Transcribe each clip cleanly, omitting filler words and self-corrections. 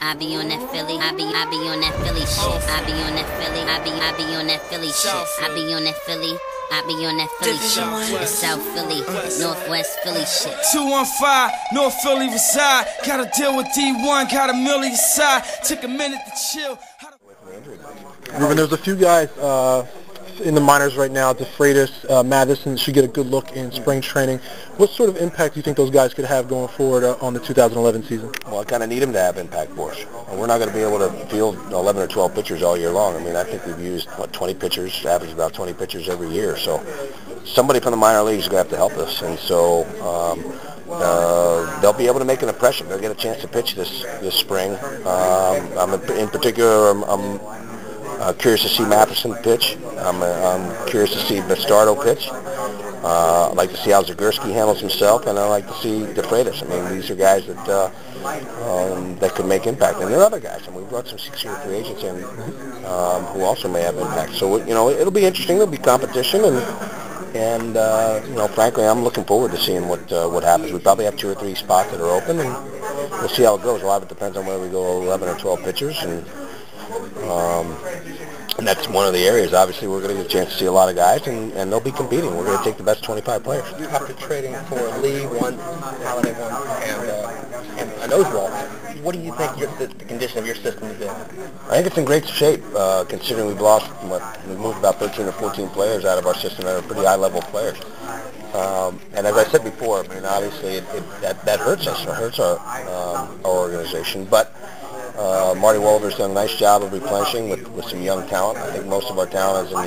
I be on that Philly, I be on that Philly shit. I be on that Philly, I be on that Philly shit. I be on that Philly, I be on that Philly shit. It's South Philly, Northwest Philly shit. 215, North Philly reside. Gotta deal with D1, got a million aside. Took a minute to chill. Ruben, there's a few guys in the minors right now. DeFreitas, Madison should get a good look in spring training. What sort of impact do you think those guys could have going forward on the 2011 season? Well, I kind of need them to have impact for us. We're not going to be able to field 11 or 12 pitchers all year long. I mean, I think we've used, 20 pitchers, average about 20 pitchers every year. So somebody from the minor leagues is going to have to help us. And so they'll be able to make an impression. They'll get a chance to pitch this spring. In particular, I'm curious to see Matheson pitch. I'm curious to see Bastardo pitch. I'd like to see how Zagurski handles himself, and I'd like to see DeFreitas. I mean, these are guys that could make impact. And there are other guys. And we brought some 6-year free agents in who also may have impact. So, it'll be interesting. There'll be competition, and frankly, I'm looking forward to seeing what happens. We probably have 2 or 3 spots that are open, and we'll see how it goes. A lot of it depends on whether we go 11 or 12 pitchers, and that's one of the areas. Obviously, we're going to get a chance to see a lot of guys, and they'll be competing. We're going to take the best 25 players. After trading for Lee, one, Halliday, one, and a nose wall, what do you think the condition of your system is in? I think it's in great shape, considering we've moved about 13 or 14 players out of our system that are pretty high-level players. And as I said before, I mean, obviously that hurts us. It hurts our organization, but Marty Wolver's done a nice job of replenishing with some young talent. I think most of our talent is in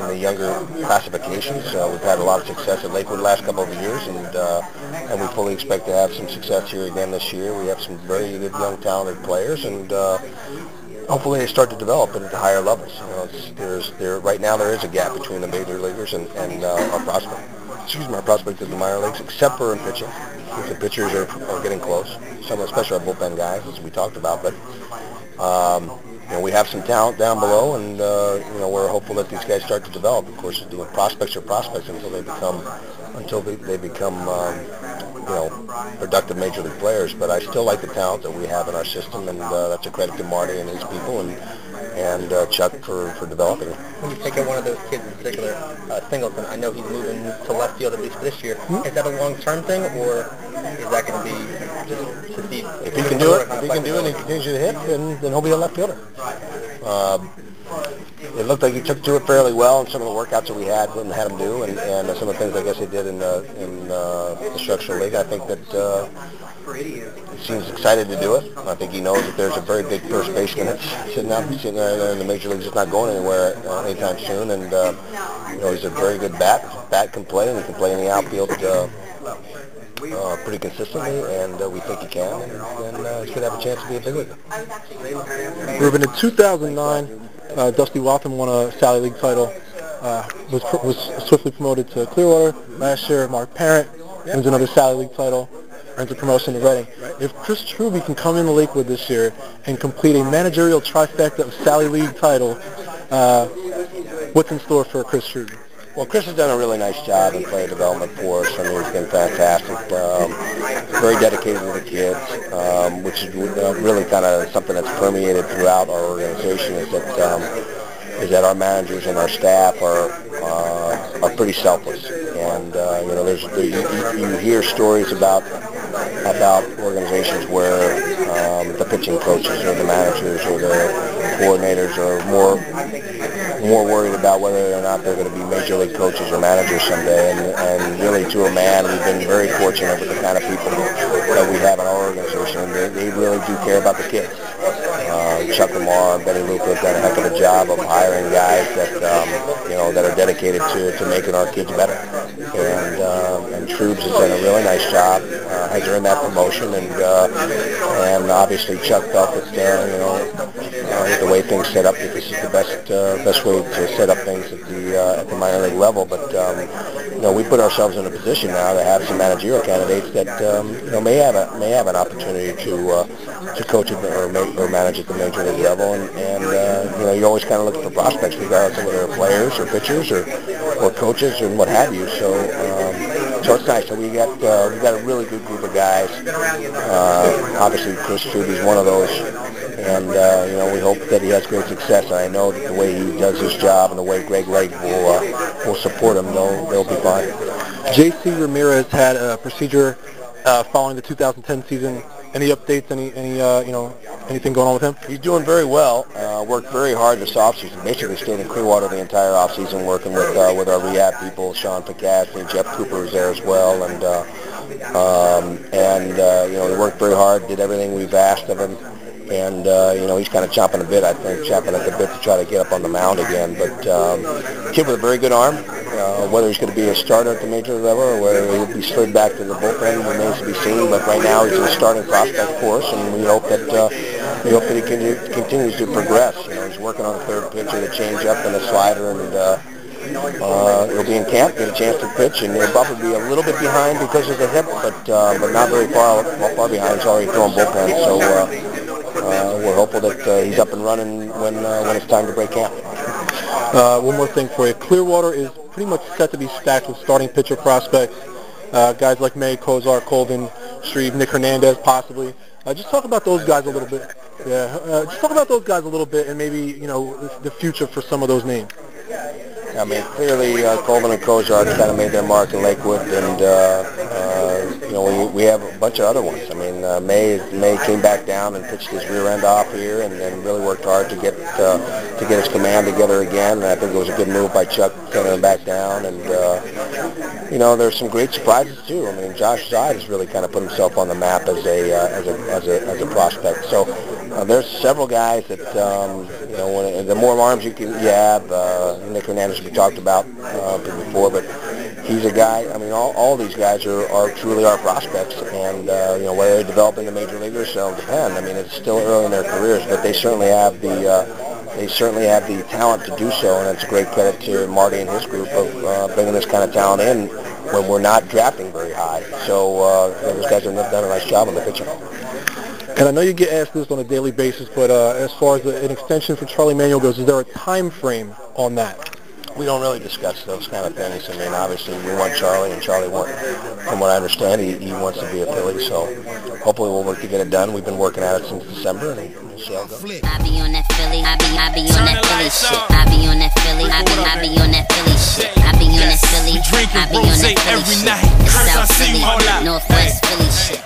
the younger classifications. We've had a lot of success at Lakewood the last couple of years, and we fully expect to have some success here again this year. We have some very good young talented players, and hopefully they start to develop at the higher levels. Right now there is a gap between the major leaguers and our prospect. Our prospect in the minor leagues, except for in pitching. The pitchers are getting close. Some, especially our bullpen guys, as we talked about. But we have some talent down below, and we're hopeful that these guys start to develop. Of course, prospects are prospects until they become productive major league players. But I still like the talent that we have in our system, and that's a credit to Marty and his people and Chuck for developing it. When you take out one of those kids in particular, Singleton, I know he's moving to left field at least this year. Is that a long-term thing, or is that going to be just to see? If he can do it, and he continues to hit, then he'll be a left fielder. It looked like he took to it fairly well in some of the workouts that we had him do, and some of the things I guess he did in the structural league. I think that he seems excited to do it. I think he knows that there's a very big first baseman that's sitting there in the major leagues, just not going anywhere anytime soon. And he's a very good bat. Bat can play, and he can play in the outfield pretty consistently, and we think he can, and he could have a chance to be a big leaguer. Ruben, in 2009, Dusty Wathan won a Sally League title, was swiftly promoted to Clearwater. Last year, Mark Parent wins another Sally League title, earns a promotion to Reading. If Chris Truby can come into Lakewood this year and complete a managerial trifecta of Sally League title, what's in store for Chris Truby? Well, Chris has done a really nice job in player development for us. I mean, he's been fantastic. Very dedicated to the kids, which is really kind of something that's permeated throughout our organization. Is that our managers and our staff are pretty selfless, and you hear stories about organizations where the pitching coaches or the managers or the coordinators are more worried about whether or not they're going to be major league coaches or managers someday, and really to a man, we've been very fortunate with the kind of people that we have in our organization, and they really do care about the kids. Chuck Lamar and Benny Luca have done a heck of a job of hiring guys that are dedicated to making our kids better, and Troops has done a really nice job, has earned that promotion, and obviously Chuck felt that the way things set up, that this is the best way to set up things at the minor league level. But we put ourselves in a position now to have some managerial candidates that may have an opportunity to coach or manage at the major league level, and you're always kind of looking for prospects, regardless of whether they're players or pitchers or coaches and what have you. So it's nice. So we got a really good group of guys Obviously, Chris Truby's one of those, and we hope that he has great success. And I know that the way he does his job and the way Greg Lake will support him, they'll be fine. J.C. Ramirez had a procedure following the 2010 season. Any updates? Anything going on with him? He's doing very well. Worked very hard this offseason. Basically stayed in Clearwater the entire offseason, working with our rehab people. Sean Picassidy, Jeff Cooper was there as well, and he worked very hard. Did everything we've asked of him, and he's kind of chomping at the bit to try to get up on the mound again. But kid with a very good arm. Whether he's going to be a starter at the major level or whether he'll be slid back to the bullpen remains to be seen. But right now he's a starting prospect for us, and we hope that he continues to progress. He's working on the third pitch with a changeup and a slider, and he'll be in camp, get a chance to pitch, and he'll probably be a little bit behind because of the hip, but not very far behind. He's already throwing bullpen, so we're hopeful that he's up and running when it's time to break camp. One more thing for you. Clearwater is pretty much set to be stacked with starting pitcher prospects. Guys like May, Kozar, Colvin, Shreve, Nick Hernandez, possibly. Just talk about those guys a little bit. Just talk about those guys a little bit, and maybe the future for some of those names. I mean, clearly Colvin and Kozar kind of made their mark in Lakewood, and we have a bunch of other ones. I mean, May came back down and pitched his rear end off here, and really worked hard to get his command together again. And I think it was a good move by Chuck sending him back down. And there's some great surprises too. I mean, Josh Zide has really kind of put himself on the map as a prospect. So there's several guys that the more arms you have, Nick Hernandez we talked about before, but he's a guy. I mean, all these guys are truly our prospects, and whether they develop in the major leaguers, it'll depend. I mean, it's still early in their careers, but they certainly have the talent to do so, and it's a great credit to Marty and his group of bringing this kind of talent in when we're not drafting very high. So those guys have done a nice job on the pitching. And I know you get asked this on a daily basis, but as far as an extension for Charlie Manuel goes, is there a time frame on that? We don't really discuss those kind of things. I mean, obviously we want Charlie, and Charlie from what I understand, he wants to be a Philly. So hopefully we'll work to get it done. We've been working at it since December, and we'll see how it goes. I be on that Philly, I be on that Philly shit. I be on that Philly, I be on that Philly shit. I be on that Philly, I be on that Philly shit. South Philly, Northwest Philly shit.